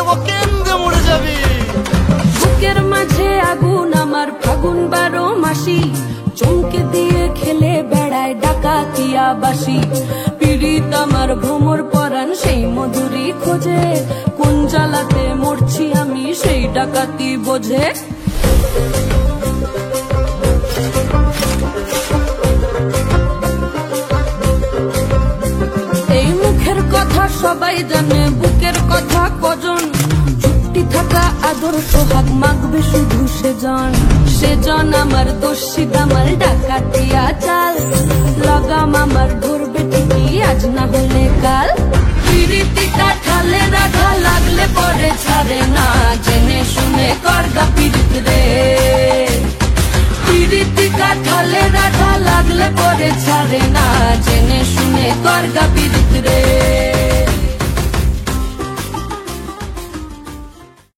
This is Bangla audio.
দেব কেন্দ্রে মরে যাবি। বুকের মাঝে আগুন আমার ফাগুন 12 মাসি, চমকে দিয়ে খেলে বেড়ায় ডাকাতিয়া বাসি। পীড়িত আমার ভ্রমর পরাণ সেই মধুরী খোঁজে, কোন জ্বালাতে মরছি আমি সেই ডাকাতি বোঝে। এই মুখের কথা সবাই জানে, বুকের কথা কজন, চুক্তি থাকা আদর সোহাগ মাগবে শুধু সেজন। সেজন আমার দোষী আমার ডাকাতিয়া চাল, লাগাম আমার ধরবে ঠিকই আজ না হলে কাল। পিরিতি কাঠালে রাখা লাগলে পরে ছাড়ে না, জেনে শুনে করগা পিরিত রে। পিরিতি কাঠালে রাখা লাগলে পরে ছাড়ে না, জেনে শুনে করগা পিরিত রে।